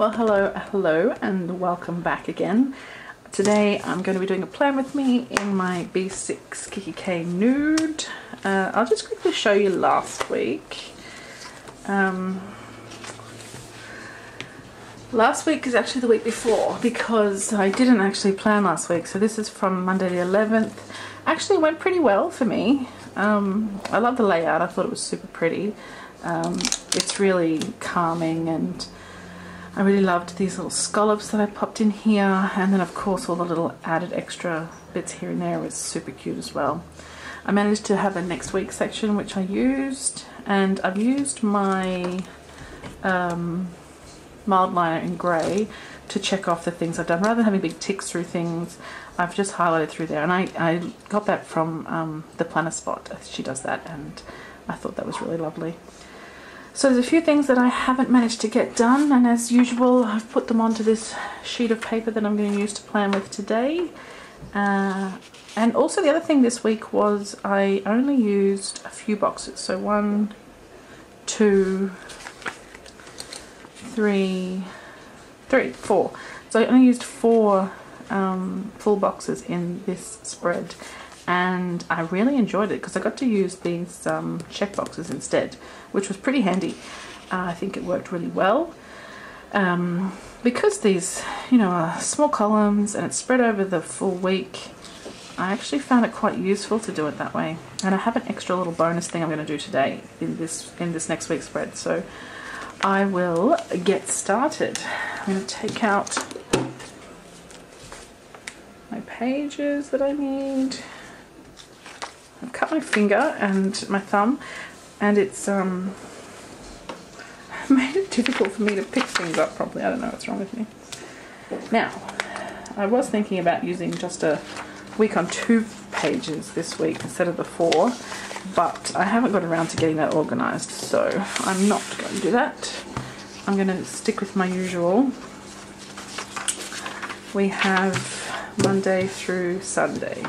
Well, hello and welcome back again. Today I'm going to be doing a plan with me in my B6 Kikki.K nude. I'll just quickly show you last week. Last week is actually the week before because I didn't actually plan last week, so this is from Monday the 11th. Actually went pretty well for me. I love the layout. I thought it was super pretty. It's really calming, and I really loved these little scallops that I popped in here, and then of course all the little added extra bits here and there was super cute as well. I managed to have a next week section which I used, and I've used my mild liner in grey to check off the things I've done. Rather than having big ticks through things, I've just highlighted through there, and I got that from the Planner Spot. She does that, and I thought that was really lovely. So there's a few things that I haven't managed to get done, and as usual I've put them onto this sheet of paper that I'm going to use to plan with today. And also the other thing this week was I only used a few boxes. So 1, 2, 3, 4. So I only used 4 full boxes in this spread, and I really enjoyed it because I got to use these check boxes instead, which was pretty handy. I think it worked really well because these, you know, are small columns and it's spread over the full week. I actually found it quite useful to do it that way, and I have an extra little bonus thing I'm going to do today in this next week's spread. So I will get started. I'm going to take out my pages that I need. I've cut my finger and my thumb, and it's made it difficult for me to pick things up properly. I don't know what's wrong with me. Now, I was thinking about using just a week on 2 pages this week instead of the 4, but I haven't got around to getting that organised, so I'm not going to do that. I'm going to stick with my usual. We have Monday through Sunday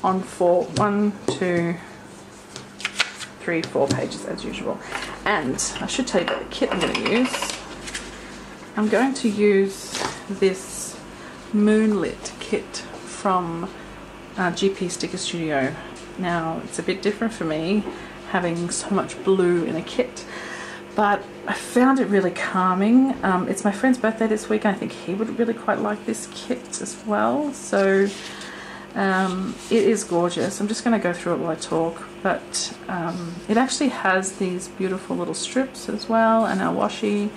on 1, 2, 3, 4 pages as usual. And I should tell you about the kit I'm going to use. I'm going to use this Moonlit kit from GP Sticker Studio. Now it's a bit different for me having so much blue in a kit, but I found it really calming. It's my friend's birthday this week, and I think he would really quite like this kit as well. So it is gorgeous. I'm just going to go through it while I talk, but it actually has these beautiful little strips as well, and our washi,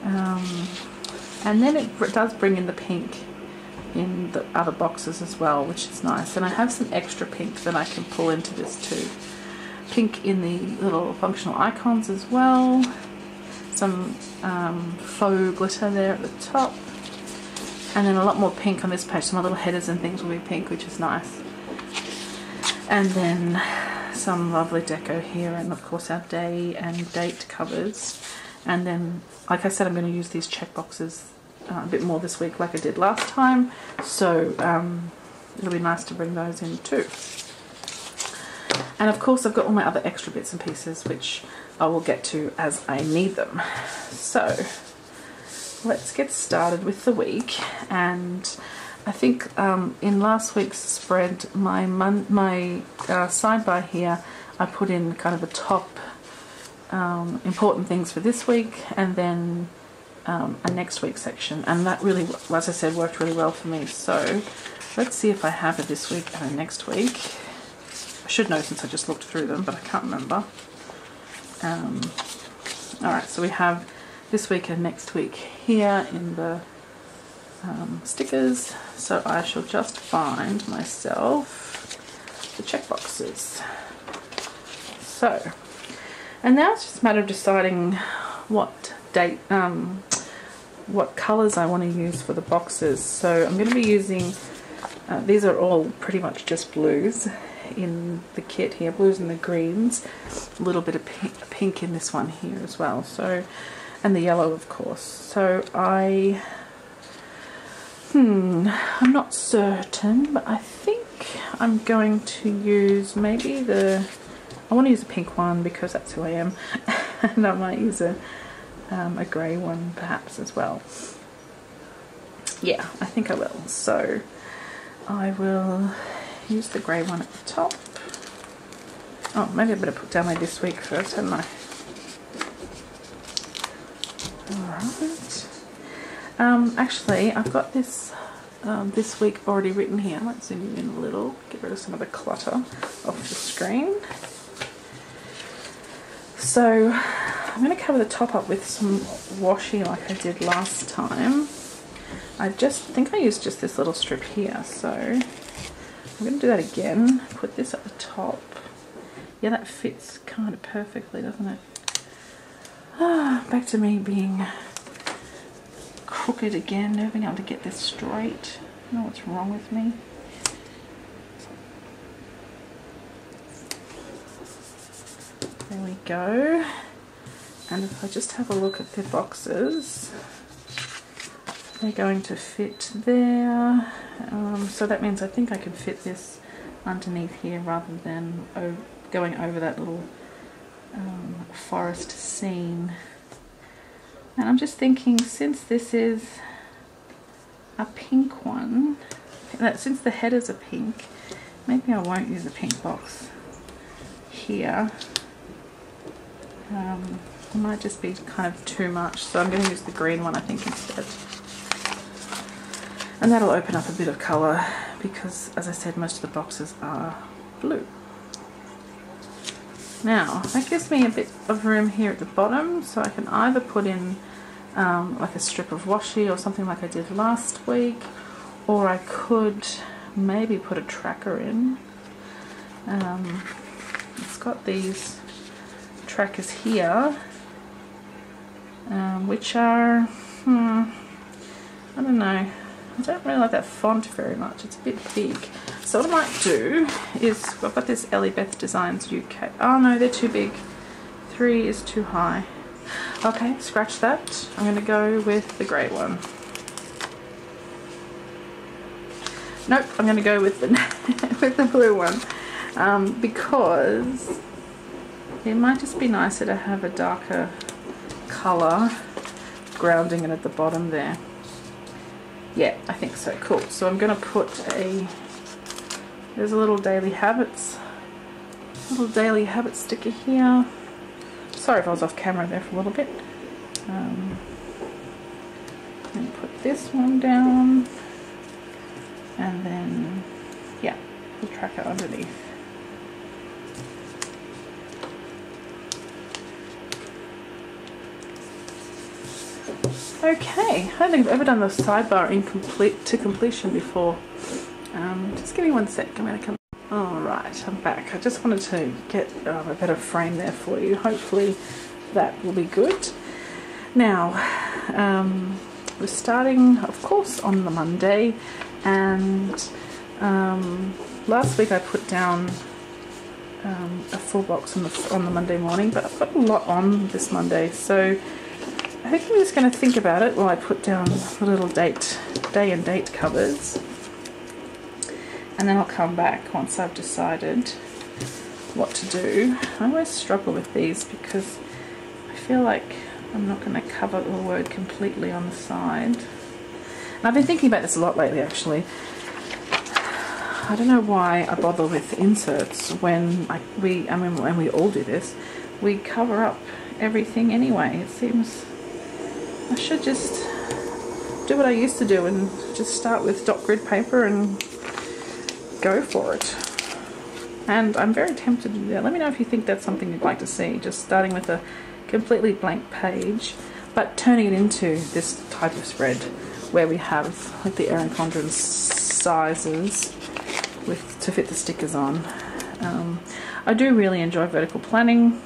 and then it does bring in the pink in the other boxes as well, which is nice. And I have some extra pink that I can pull into this too. Pink in the little functional icons as well. Some faux glitter there at the top. And then a lot more pink on this page. So my little headers and things will be pink, which is nice. And then some lovely deco here, and of course our day and date covers. And then, like I said, I'm going to use these check boxes a bit more this week like I did last time. So it'll be nice to bring those in too. And of course I've got all my other extra bits and pieces which I will get to as I need them. So let's get started with the week. And I think in last week's spread, my sidebar here, I put in kind of the top important things for this week, and then a next week section, and that really, as I said, worked really well for me. So let's see if I have it this week and next week. I should know since I just looked through them, but I can't remember. Alright, so we have this week and next week here in the stickers. So I shall just find myself the check boxes. So, and now it's just a matter of deciding what date, what colours I want to use for the boxes. So I'm going to be using, these are all pretty much just blues in the kit here, blues and the greens, a little bit of pink in this one here as well, so, and the yellow of course. So I'm not certain, but I think I'm going to use maybe I want to use a pink one because that's who I am, and I might use a a grey one perhaps as well. Yeah, I think I will. So I will use the grey one at the top. Oh, maybe I better put down my this week first, hadn't I? Alright. Actually, I've got this this week already written here. I might zoom you in a little, get rid of some of the clutter off the screen. So I'm going to cover the top up with some washi like I did last time. I think I used just this little strip here, so I'm going to do that again. Put this at the top. Yeah, that fits kind of perfectly, doesn't it? Back to me being crooked again, never being able to get this straight. I don't know what's wrong with me. There we go. And if I just have a look at the boxes, they're going to fit there. So that means I think I can fit this underneath here rather than going over that little forest scene. And I'm just thinking, since this is a pink one, since the headers are pink, maybe I won't use a pink box here. It might just be kind of too much, so I'm going to use the green one I think instead. And that'll open up a bit of colour because, as I said, most of the boxes are blue. Now, that gives me a bit of room here at the bottom, so I can either put in like a strip of washi or something like I did last week, or I could maybe put a tracker in. It's got these trackers here, which are, I don't know, I don't really like that font very much, it's a bit big. So what I might do is, I've got this Ariebea Designs UK. Oh no, they're too big. 3 is too high. Okay, scratch that. I'm going to go with the grey one. Nope, I'm going to go with the with the blue one, because it might just be nicer to have a darker colour grounding it at the bottom there. Yeah, I think so. Cool. So I'm going to put there's a little Daily Habits sticker here. Sorry if I was off camera there for a little bit. And put this one down, and then yeah, the tracker underneath. Okay, I don't think I've ever done the sidebar to completion before. Just give me 1 sec. I'm going to come. Alright, I'm back. I just wanted to get a better frame there for you. Hopefully that will be good. Now, we're starting, of course, on the Monday, and last week I put down a full box on the Monday morning, but I've got a lot on this Monday, so I think I'm just going to think about it while I put down the little day and date covers. And then I'll come back once I've decided what to do. I always struggle with these because I feel like I'm not going to cover the word completely on the side. And I've been thinking about this a lot lately, actually. I don't know why I bother with inserts when when we all do this. We cover up everything anyway. It seems I should just do what I used to do and just start with dot grid paper and go for it. And I'm very tempted to do that. Let me know if you think that's something you'd like to see, just starting with a completely blank page but turning it into this type of spread where we have like the Erin Condren sizes to fit the stickers on. I do really enjoy vertical planning,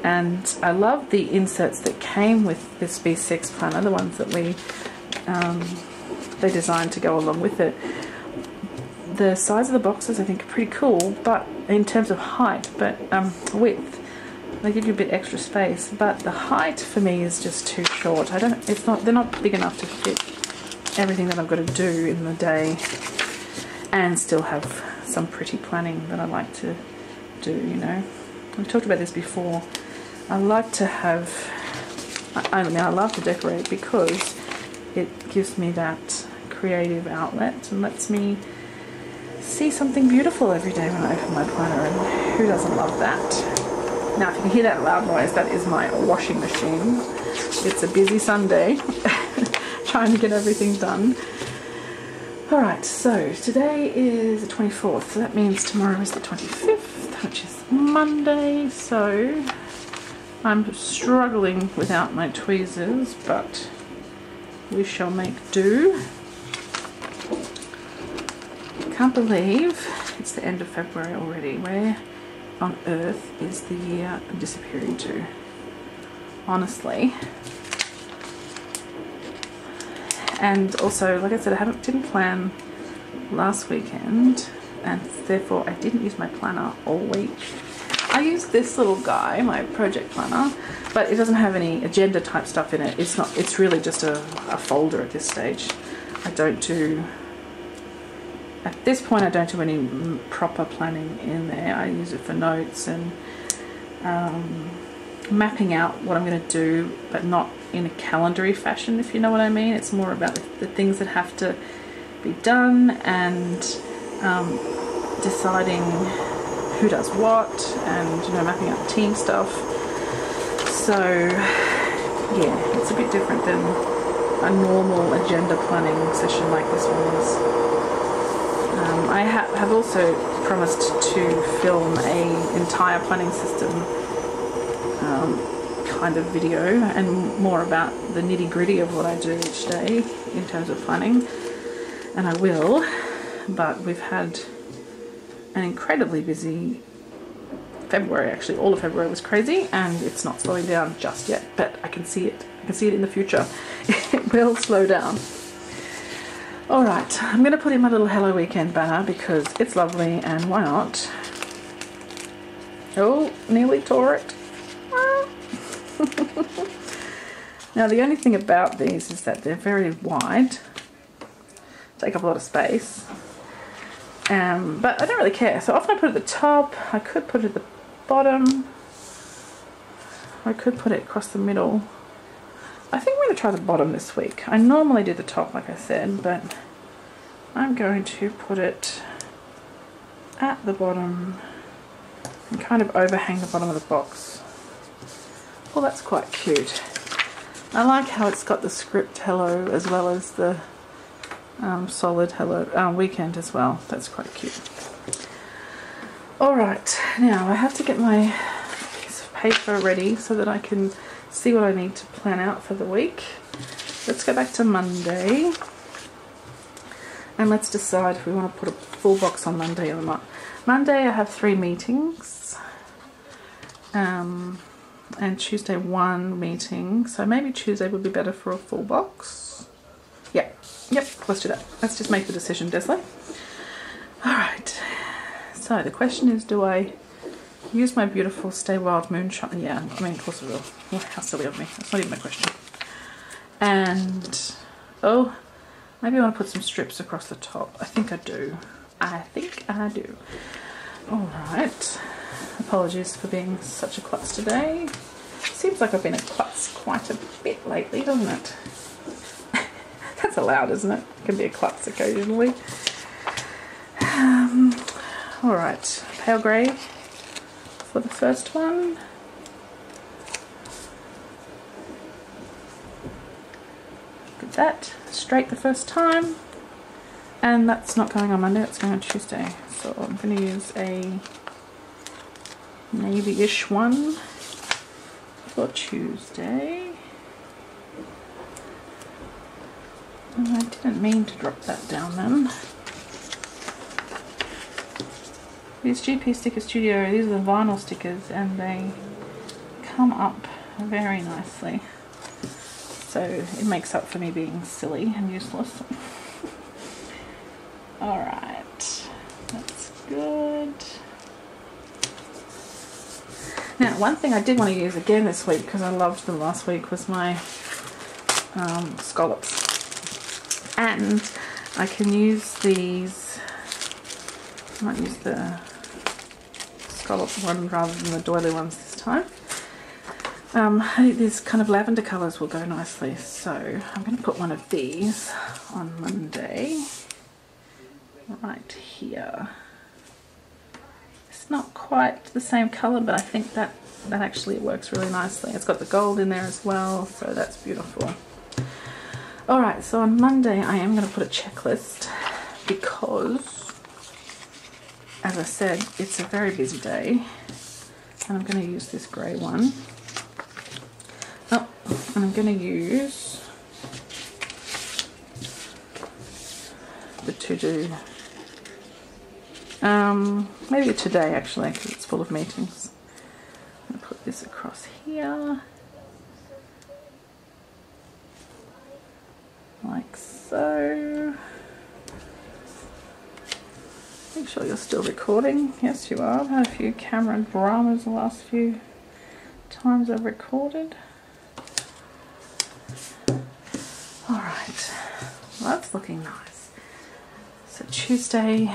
and I love the inserts that came with this B6 planner, the ones that they designed to go along with it. The size of the boxes I think are pretty cool, but in terms of height, but width, they give you a bit extra space. But the height for me is just too short. They're not big enough to fit everything that I've got to do in the day, and still have some pretty planning that I like to do. You know, we've talked about this before. I like to have I mean, I love to decorate because it gives me that creative outlet and lets me see something beautiful every day when I open my planner, and who doesn't love that? Now, if you can hear that loud noise, that is my washing machine. It's a busy Sunday, trying to get everything done. Alright, so today is the 24th, so that means tomorrow is the 25th, which is Monday, so I'm struggling without my tweezers, but we shall make do. Can't believe it's the end of February already. Where on earth is the year disappearing to? Honestly. And also, like I said, I didn't plan last weekend, and therefore I didn't use my planner all week. I used this little guy, my project planner, but it doesn't have any agenda type stuff in it. It's really just a folder at this stage. At this point, I don't do any proper planning in there. I use it for notes and mapping out what I'm going to do, but not in a calendary fashion, if you know what I mean. It's more about the things that have to be done and deciding who does what, and mapping out the team stuff. So yeah, it's a bit different than a normal agenda planning session like this one is. I have also promised to film an entire planning system kind of video, and more about the nitty-gritty of what I do each day in terms of planning, and I will, but we've had an incredibly busy February. Actually, all of February was crazy, and it's not slowing down just yet, but I can see it. I can see it in the future. It will slow down. Alright, I'm going to put in my little Hello Weekend banner because it's lovely, and why not? Oh, nearly tore it. Now, the only thing about these is that they're very wide, take up a lot of space, but I don't really care. So often I put it at the top, I could put it at the bottom, I could put it across the middle. I think I'm going to try the bottom this week. I normally do the top, like I said, but I'm going to put it at the bottom and kind of overhang the bottom of the box. Well, that's quite cute. I like how it's got the script hello as well as the solid hello weekend as well. That's quite cute. Alright, now I have to get my piece of paper ready so that I can see what I need to plan out for the week. Let's go back to Monday and let's decide if we want to put a full box on Monday or not. Monday I have 3 meetings, and Tuesday 1 meeting, so maybe Tuesday would be better for a full box. Yep, let's do that. Let's just make the decision, Desley. Alright, so the question is, do I use my beautiful Stay Wild Moonshine? Yeah, I mean, of course I will. Well, how silly of me. That's not even a question. And, oh, maybe I want to put some strips across the top. I think I do. Alright. Apologies for being such a klutz today. Seems like I've been a klutz quite a bit lately, doesn't it? That's allowed, isn't it? It can be a klutz occasionally. Alright, pale grey for the first one. Look at that. Straight the first time. And that's not going on Monday, it's going on Tuesday. So I'm going to use a navy-ish one for Tuesday. Oh, I didn't mean to drop that down then. These GP Sticker Studio, these are the vinyl stickers, and they come up very nicely. So it makes up for me being silly and useless. Alright, that's good. Now, one thing I did want to use again this week, because I loved them last week, was my scallops. And I can use these, I might use the scallop one rather than the doily ones this time. I think these kind of lavender colours will go nicely, so I'm going to put one of these on Monday, right here. It's not quite the same colour, but I think that actually works really nicely. It's got the gold in there as well, so that's beautiful. Alright, so on Monday I am going to put a checklist because, as I said, it's a very busy day, and I'm going to use this grey one. Oh, and I'm going to use the to-do. Maybe today actually, because it's full of meetings. I'm going to put this across here. Like so. Make sure you're still recording. Yes, you are. I've had a few camera dramas the last few times I've recorded. Alright, well, that's looking nice. So Tuesday,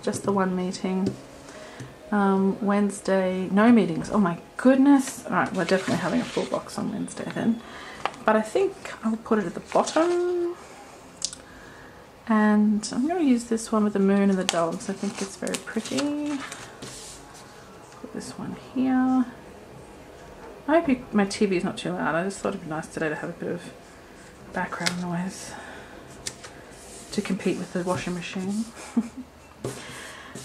just the one meeting. Wednesday, no meetings. Oh my goodness. Alright, we're definitely having a full box on Wednesday then. But I think I'll put it at the bottom. And I'm going to use this one with the moon and the dogs. I think it's very pretty. Put this one here. I hope my TV is not too loud. I just thought it'd be nice today to have a bit of background noise to compete with the washing machine.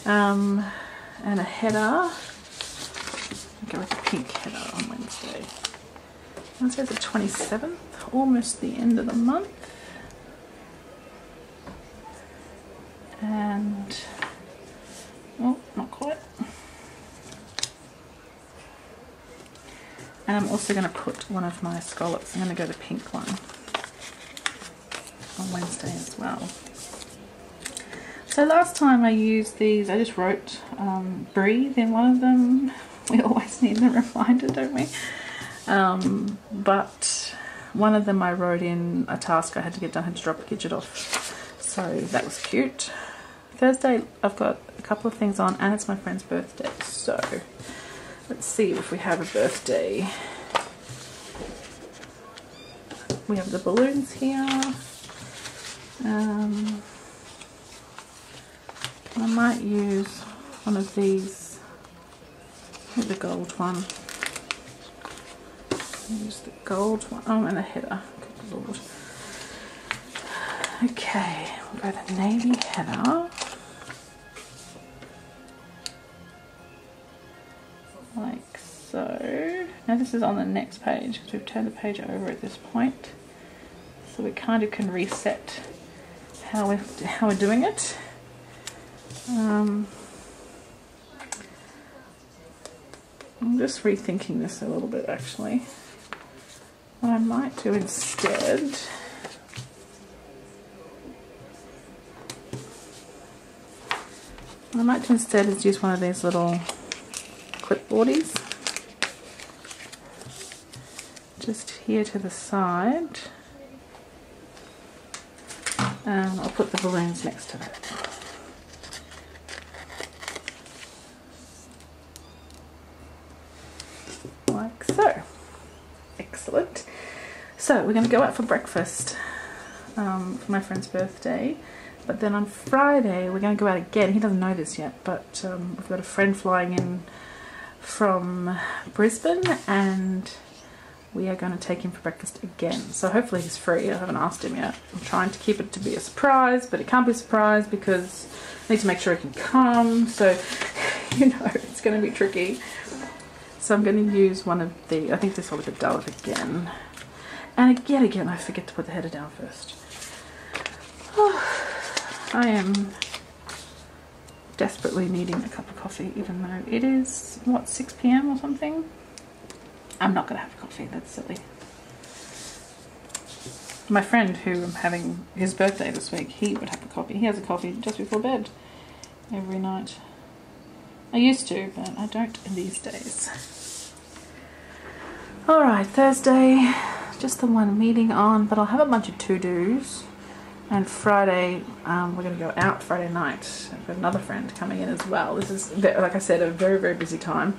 And a header. I'll go with the pink header on Wednesday. Wednesday's the 27th, almost the end of the month. And, oh, not quite. And I'm also going to put one of my scallops. I'm going to go the pink one on Wednesday as well. So last time I used these, I just wrote breathe in one of them. We always need the reminder, don't we? But one of them I wrote in a task I had to get done, I had to drop a Gidget off. So that was cute. Thursday I've got a couple of things on, and it's my friend's birthday. So let's see if we have a birthday. We have the balloons here. I might use one of these, I think the gold one. Use the gold one. Oh, and a header. Good Lord. Okay, we'll go the navy header. Like so. Now this is on the next page because we've turned the page over at this point. So we kind of can reset how we're doing it. I'm just rethinking this a little bit actually. What I might do instead is use one of these little clipboardies just here to the side, and I'll put the balloons next to that. Like so. Excellent. So we're going to go out for breakfast for my friend's birthday, but then on Friday we're going to go out again. He doesn't know this yet, but we've got a friend flying in from Brisbane and we are going to take him for breakfast again. So hopefully he's free. I haven't asked him yet. I'm trying to keep it to be a surprise, but it can't be a surprise because I need to make sure he can come. So, you know, it's going to be tricky. So I'm going to use one of the, I think this will be the dove again. And again, I forget to put the header down first. Oh, I am desperately needing a cup of coffee, even though it is, what, 6 PM or something? I'm not going to have coffee, that's silly. My friend who I'm having his birthday this week, he would have a coffee. He has a coffee just before bed every night. I used to, but I don't in these days. Alright, Thursday, just the one meeting on, but I'll have a bunch of to-dos. And Friday, we're going to go out Friday night. I've got another friend coming in as well. This is, like I said, a very, very busy time.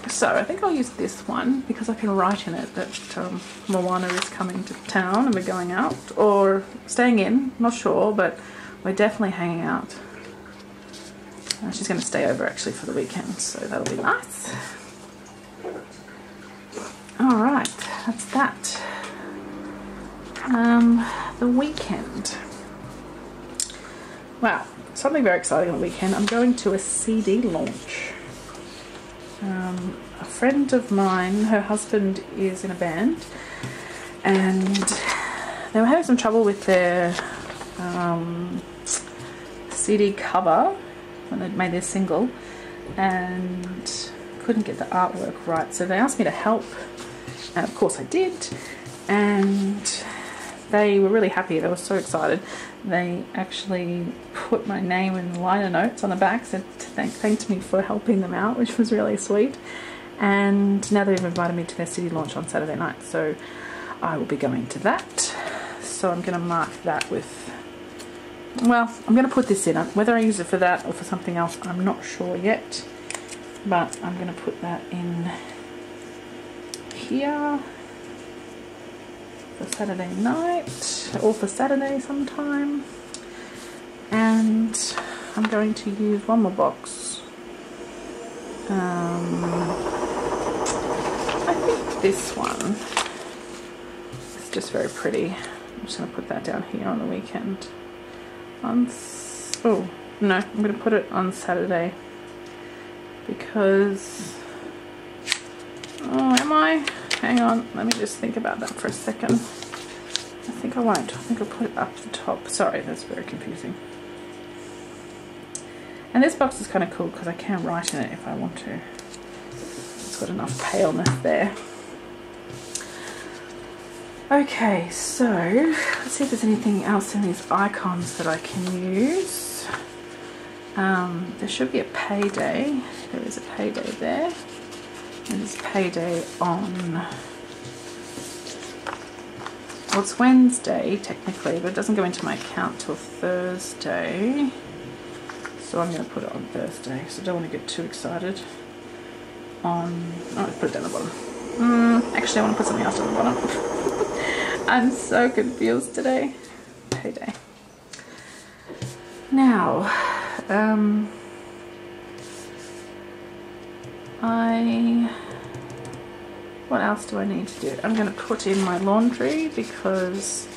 So I think I'll use this one because I can write in it that Moana is coming to town and we're going out, or staying in, not sure, but we're definitely hanging out. She's going to stay over actually for the weekend, so that'll be nice. Alright, that's that. The weekend. Wow, something very exciting on the weekend. I'm going to a CD launch. A friend of mine, her husband is in a band, and they were having some trouble with their CD cover when they made their single, and couldn't get the artwork right, so they asked me to help, and of course I did, and they were really happy. They were so excited. They actually put my name in liner notes on the back, said thanked me for helping them out, which was really sweet. And now they've invited me to their city launch on Saturday night, so I will be going to that. So I'm going to mark that with, well, I'm going to put this in. Whether I use it for that or for something else, I'm not sure yet, but I'm going to put that in here for Saturday night, or for Saturday sometime. And I'm going to use one more box. I think this one is just very pretty. I'm just going to put that down here on the weekend. Oh no, I'm going to put it on Saturday because, oh, am I? Hang on, let me just think about that for a second. I think I won't. I think I'll put it up the top. Sorry, that's very confusing. And this box is kind of cool because I can write in it if I want to. It's got enough paleness there. Okay, so let's see if there's anything else in these icons that I can use. There should be a payday. There is a payday there. And it's payday on, well, it's Wednesday technically, but it doesn't go into my account till Thursday. So I'm going to put it on Thursday because I don't want to get too excited. Oh, let's put it down the bottom. Actually, I want to put something else on the bottom. I'm so confused today. Payday. Now, what else do I need to do? I'm going to put in my laundry because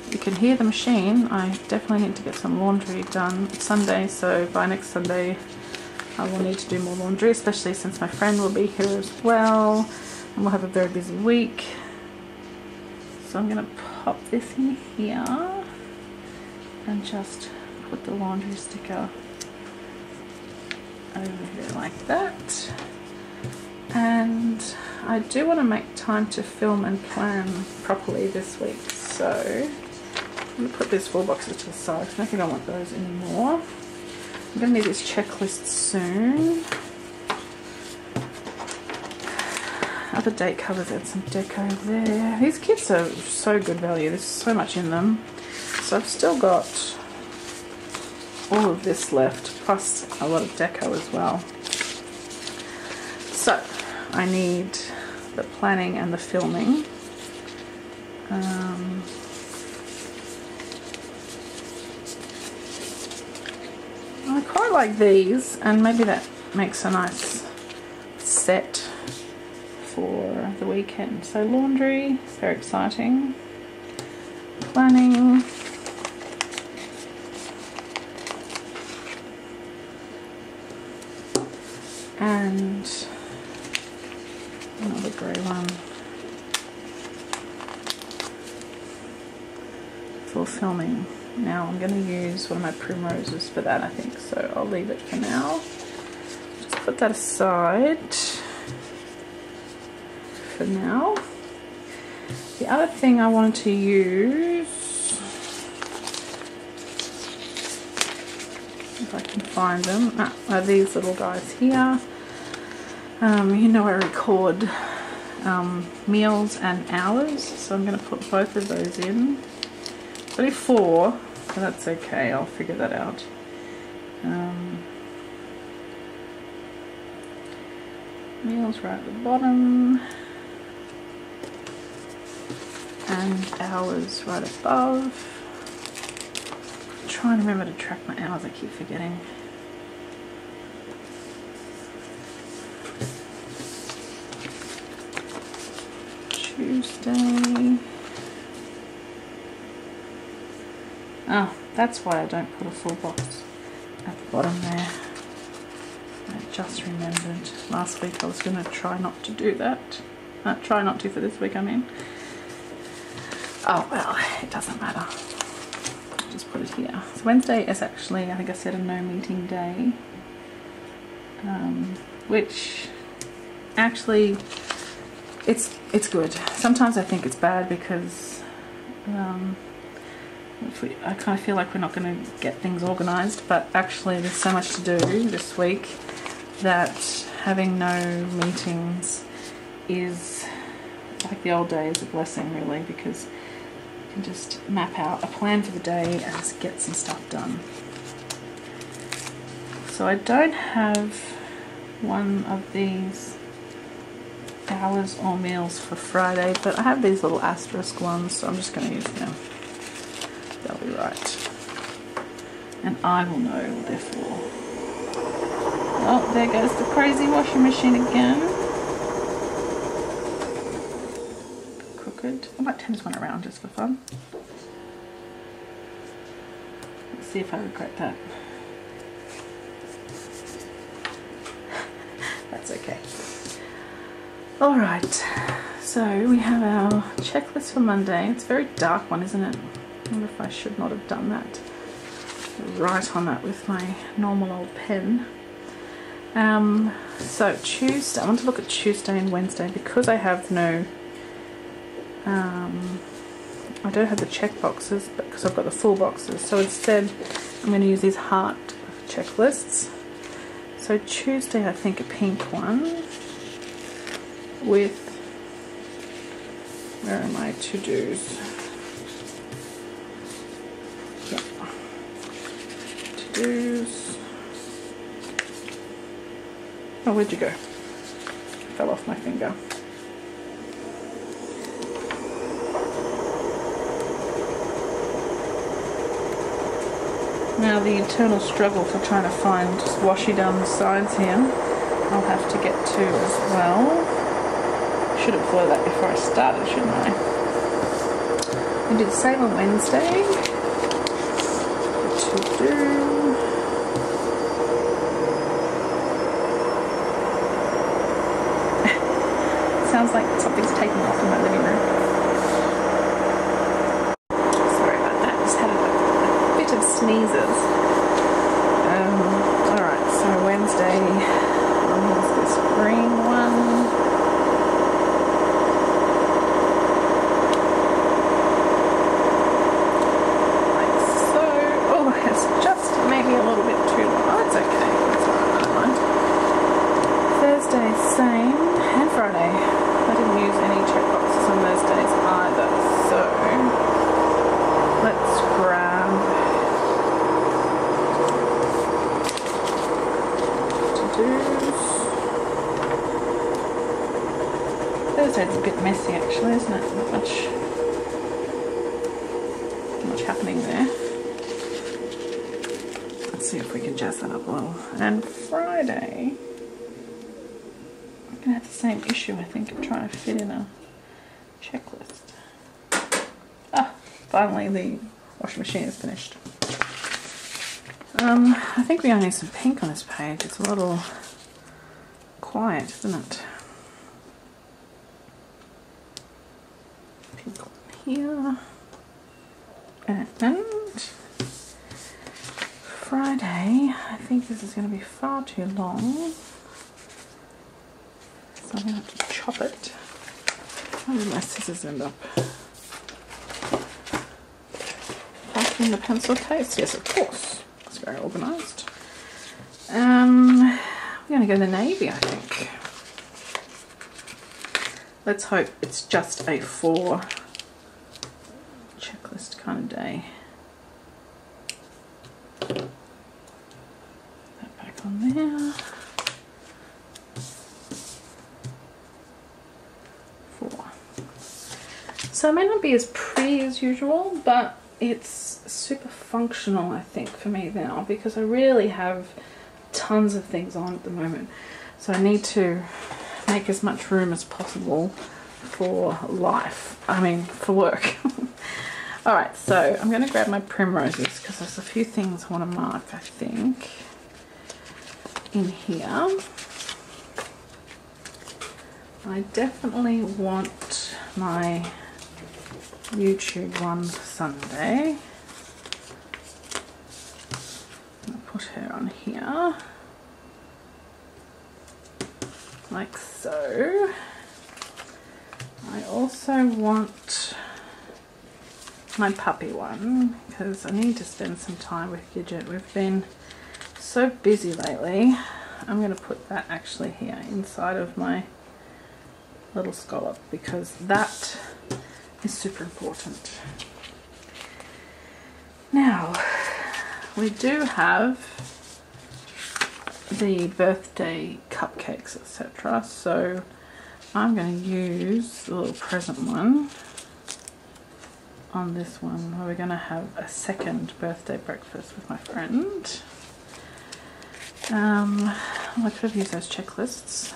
you can hear the machine. I definitely need to get some laundry done. It's Sunday, so by next Sunday I will need to do more laundry, especially since my friend will be here as well and we'll have a very busy week. So I'm going to pop this in here and just put the laundry sticker over here like that. And I do want to make time to film and plan properly this week, so I'm going to put these 4 boxes to the side. I don't think I want those anymore. I'm going to need this checklist soon. Other date covers and some deco there. These kits are so good value. There's so much in them. So I've still got all of this left, plus a lot of deco as well. So I need the planning and the filming. I quite like these, and maybe that makes a nice set for the weekend. So laundry, very exciting. Planning. And another grey one for filming. Now I'm going to use one of my primroses for that, I think, so I'll leave it for now. Just put that aside for now. The other thing I wanted to use, if I can find them, are these little guys here. You know, I record meals and hours, so I'm going to put both of those in. Only 4, so that's okay, I'll figure that out. Meals right at the bottom. And hours right above. I'm trying to remember to track my hours, I keep forgetting. Tuesday. Oh, that's why I don't put a full box at the bottom there. I just remembered. Last week I was going to try not to do that. Try not to for this week, I mean. Oh well, it doesn't matter. I'll just put it here. So Wednesday is actually, I think I said, a no meeting day. Which actually, it's good. Sometimes I think it's bad because I kind of feel like we're not going to get things organised, but actually there's so much to do this week that having no meetings is, like the old days, a blessing really, because you can just map out a plan for the day and just get some stuff done. So I don't have one of these hours or meals for Friday, but I have these little asterisk ones, so I'm just going to use them. They'll be right. And I will know what they're for. Oh, there goes the crazy washing machine again. Crooked. I might turn this one around just for fun. Let's see if I regret that. That's okay. Alright, so we have our checklist for Monday. It's a very dark one, isn't it? I wonder if I should not have done that. Write on that with my normal old pen. So Tuesday, I want to look at Tuesday and Wednesday because I have no, I don't have the check boxes, but because I've got the full boxes. So instead, I'm going to use these heart checklists. So Tuesday, I think a pink one with, where are my to-dos? Yeah. To-dos. Oh, where'd you go? Fell off my finger. Now the eternal struggle for trying to find washi down the sides here, I'll have to get to as well. Should have thought of that before I started, shouldn't I? We do the same on Wednesday. To do. Sounds like something's taking off in my living room. Sorry about that, just had a bit of sneezes. Alright, so Wednesday, I'll use this green one. Like so. Oh, it's just maybe a little bit too long. Oh, it's okay. That's alright, I don't mind. Thursday, same. And Friday. I didn't use any check boxes on those days either, so let's grab to-dos. Thursday's a bit messy actually, isn't it? Not much happening there. Let's see if we can jazz that up a little. And Friday, I'm going to have the same issue, I think, of trying to fit in a checklist. Ah, finally the washing machine is finished. I think we only need some pink on this page. It's a little quiet, isn't it? Pink on here. And Friday, I think this is going to be far too long. I'm going to have to chop it. Where did my scissors end up? Back in the pencil case? Yes, of course. It's very organised. We're going to go the navy, I think. Let's hope it's just a 4 checklist kind of day. Put that back on there. So it may not be as pretty as usual, but it's super functional, I think, for me now, because I really have tons of things on at the moment. So I need to make as much room as possible for life. I mean, for work. Alright, so I'm going to grab my primroses because there's a few things I want to mark, I think, in here. I definitely want my YouTube one for Sunday. I'll put her on here, like so. I also want my puppy one because I need to spend some time with Gidget. We've been so busy lately. I'm going to put that actually here inside of my little scallop because that is super important. Now, we do have the birthday cupcakes, etc. So I'm going to use the little present one on this one where we're going to have a second birthday breakfast with my friend. I could have used those checklists.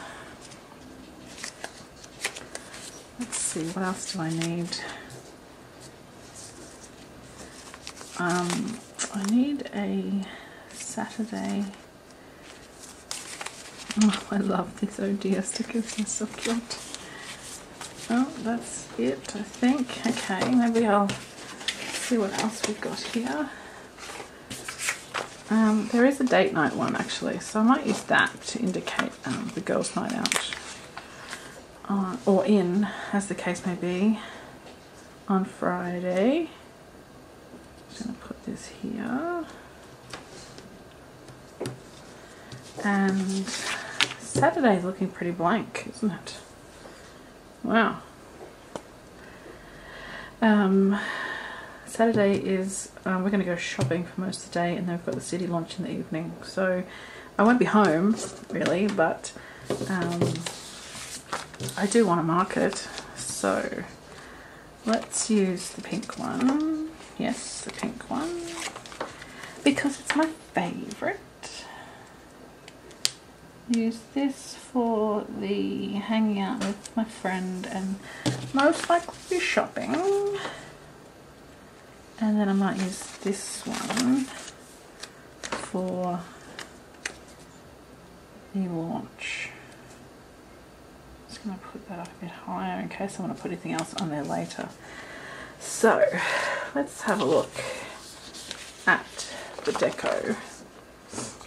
Let's see, what else do I need? I need a Saturday. Oh, I love these oh dear stickers, they're so cute. Oh, that's it, I think. Okay, maybe I'll see what else we've got here. There is a date night one actually, so I might use that to indicate the girls' night out. Or in, as the case may be, on Friday. I'm just going to put this here. And Saturday's looking pretty blank, isn't it? Wow. Saturday is, we're going to go shopping for most of the day, and then we've got the city launch in the evening. So I won't be home, really, but I do want to mark it. So let's use the pink one. Yes, the pink one. Because it's my favourite. Use this for the hanging out with my friend and most likely shopping. And then I might use this one for the launch. Just going to put that up a bit higher in case I want to put anything else on there later. So let's have a look at the deco.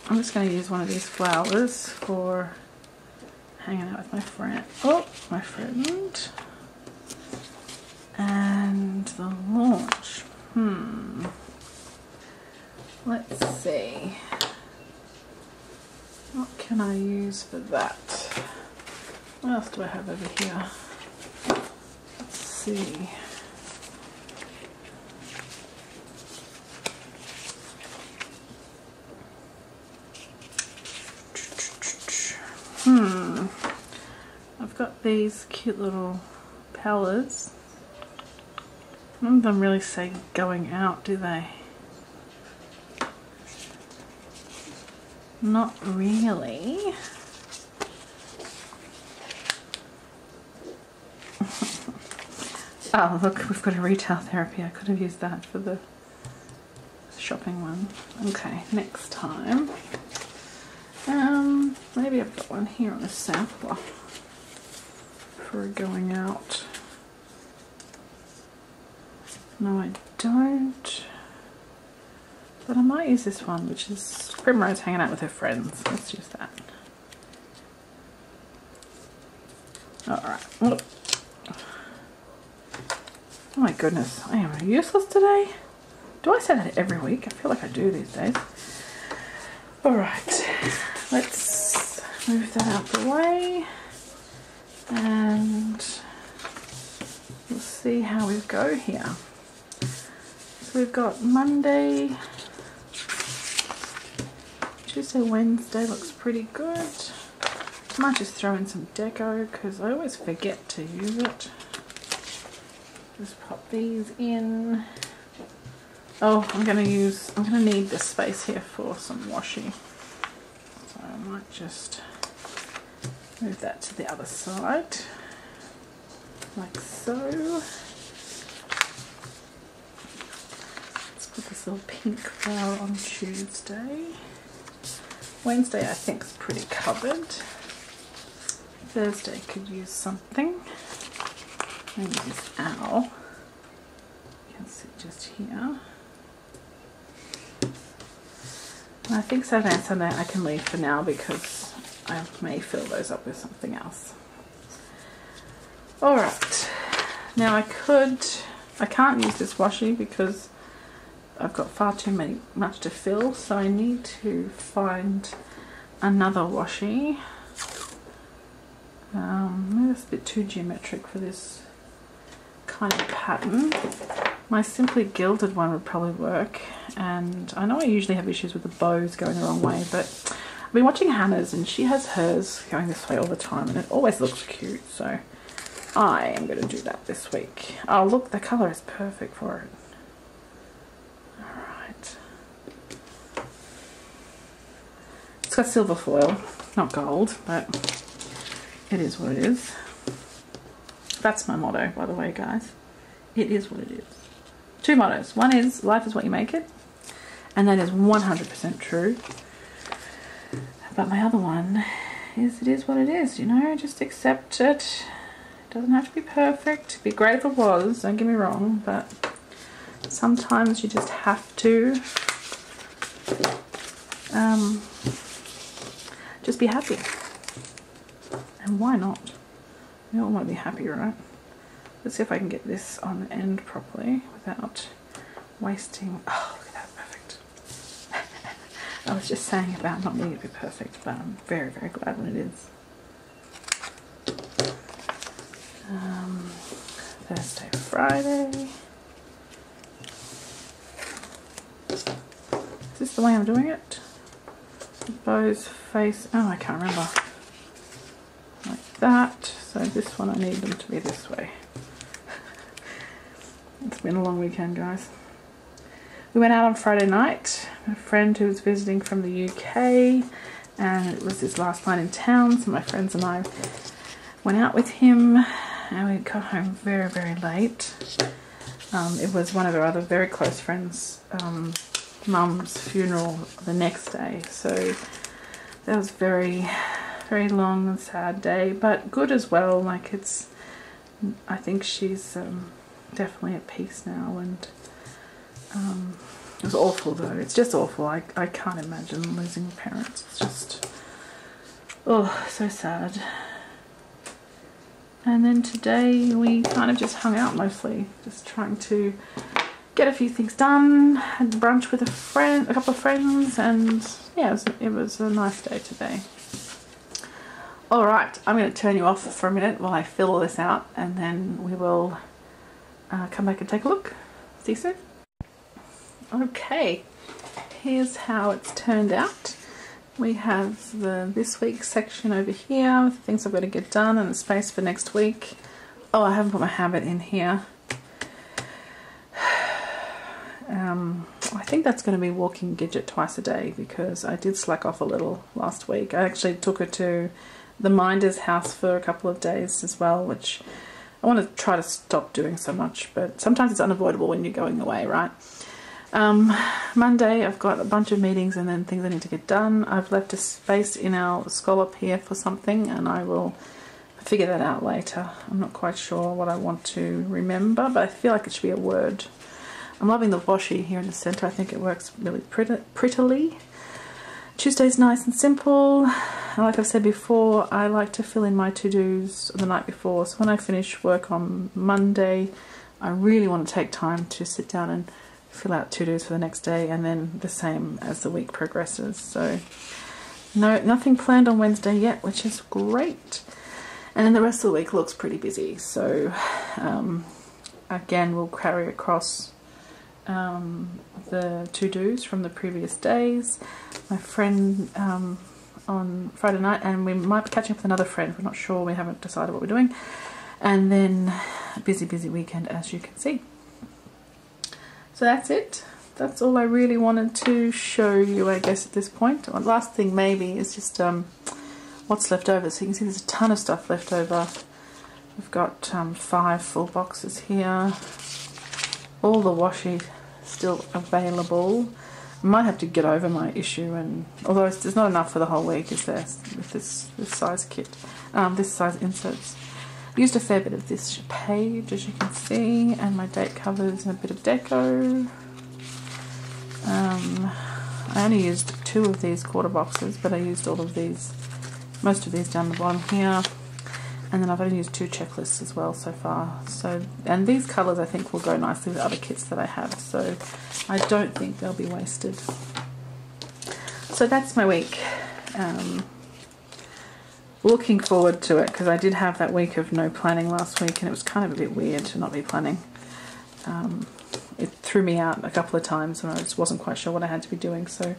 I'm just going to use one of these flowers for hanging out with my friend. Oh, my friend. And the launch. Let's see. What can I use for that? What else do I have over here? Let's see. I've got these cute little palettes. None of them really say going out, do they? Not really. Oh, look, we've got a retail therapy. I could have used that for the shopping one. Okay, next time. Maybe I've got one here on a sampler for going out. No, I don't. But I might use this one, which is Primrose hanging out with her friends. Let's use that. Alright. Oh my goodness, I am useless today. Do I say that every week? I feel like I do these days. Alright, let's move that out the way. And we'll see how we go here. So we've got Monday, Tuesday, Wednesday looks pretty good. I might just throw in some deco because I always forget to use it. Just pop these in. Oh, I'm gonna need this space here for some washi. So I might just move that to the other side, like so. Let's put this little pink flower on Tuesday. Wednesday I think is pretty covered. Thursday could use something. Maybe this owl. You can see just here. And I think Saturday and Sunday I can leave for now because I may fill those up with something else. Alright, now I can't use this washi because I've got far too much to fill, so I need to find another washi. Maybe it's a bit too geometric for this kind of pattern. My Simply Gilded one would probably work, and I know I usually have issues with the bows going the wrong way, but I've been watching Hannah's and she has hers going this way all the time and it always looks cute, so I am going to do that this week. Oh look, the colour is perfect for it. Alright. It's got silver foil, not gold, but it is what it is. That's my motto, by the way, guys. It is what it is. Two mottos. One is, life is what you make it, and that is 100% true. But my other one is, it is what it is, you know, just accept it. It doesn't have to be perfect. It'd be great if it was, don't get me wrong, but sometimes you just have to just be happy. And why not? We all want to be happy, right? Let's see if I can get this on the end properly without wasting. Oh, look at that, perfect. I was just saying about not needing to be perfect, but I'm very, very glad when it is. Thursday, Friday. Is this the way I'm doing it? Bows face. Oh, I can't remember. Like that. So this one I need them to be this way. It's been a long weekend, guys. We went out on Friday night. A friend who was visiting from the UK, and it was his last night in town, so my friends and I went out with him, and we got home very, very late. It was one of our other very close friends' mum's funeral the next day, so that was very, very long and sad day, but good as well. Like, it's, I think she's definitely at peace now, and it was awful though. It's just awful. I can't imagine losing parents. It's just, oh, so sad. And then today we kind of just hung out mostly, just trying to get a few things done. Had brunch with a couple of friends, and yeah, it was a nice day today. Alright, I'm going to turn you off for a minute while I fill all this out, and then we will come back and take a look. See you soon. Okay, here's how it's turned out. We have the this week's section over here with the things I've got to get done and the space for next week. Oh, I haven't put my habit in here. I think that's going to be walking Gidget twice a day because I did slack off a little last week. I actually took her to the Minder's house for a couple of days as well, which I want to try to stop doing so much, but sometimes it's unavoidable when you're going away, right? Monday I've got a bunch of meetings and then things I need to get done. I've left a space in our scallop here for something, and I will figure that out later. I'm not quite sure what I want to remember, but I feel like it should be a word. I'm loving the washi here in the center. I think it works really prettily. Tuesday's nice and simple. And like I've said before, I like to fill in my to-dos the night before. So when I finish work on Monday, I really want to take time to sit down and fill out to-dos for the next day, and then the same as the week progresses. So nothing planned on Wednesday yet, which is great. And then the rest of the week looks pretty busy. So again, we'll carry across the to-dos from the previous days. My friend on Friday night, and we might be catching up with another friend. We're not sure. We haven't decided what we're doing. And then a busy weekend, as you can see. So that's it. That's all I really wanted to show you, I guess, at this point. One last thing maybe is just what's left over. So you can see there's a ton of stuff left over. We've got 5 full boxes here. All the washi still available. I might have to get over my issue, and although there's not enough for the whole week, is there, with this size kit, this size inserts. Used a fair bit of this page, as you can see, and my date covers and a bit of deco. I only used 2 of these quarter boxes, but I used all of these, most of these down the bottom here. And then I've only used 2 checklists as well so far. So, and these colours I think will go nicely with other kits that I have, so I don't think they'll be wasted. So that's my week. Looking forward to it, because I did have that week of no planning last week, and it was kind of a bit weird to not be planning. It threw me out a couple of times when I just wasn't quite sure what I had to be doing, so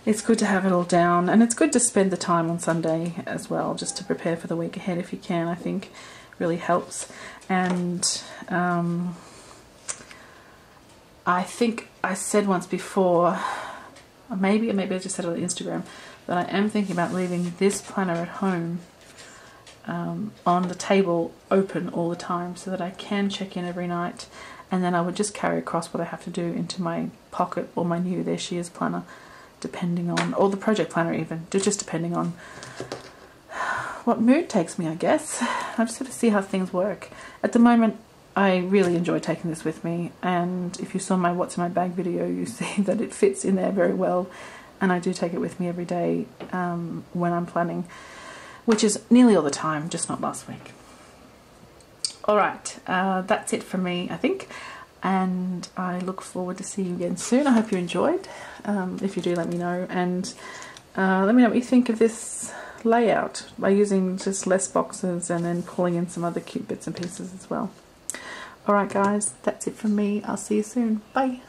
it's good to have it all down, and it's good to spend the time on Sunday as well, just to prepare for the week ahead if you can. I think really helps. And I think I said once before, maybe I just said it on Instagram, that I am thinking about leaving this planner at home on the table open all the time, so that I can check in every night, and then I would just carry across what I have to do into my pocket or my new There She Is planner, depending on, or the project planner even, just depending on what mood takes me, I guess. I just sort of see how things work. At the moment, I really enjoy taking this with me, and if you saw my What's in My Bag video, you see that it fits in there very well, and I do take it with me every day when I'm planning, which is nearly all the time, just not last week. Alright, that's it from me, I think, and I look forward to seeing you again soon. I hope you enjoyed. If you do, let me know, and let me know what you think of this layout by using just less boxes and then pulling in some other cute bits and pieces as well. Alright guys, that's it from me. I'll see you soon. Bye!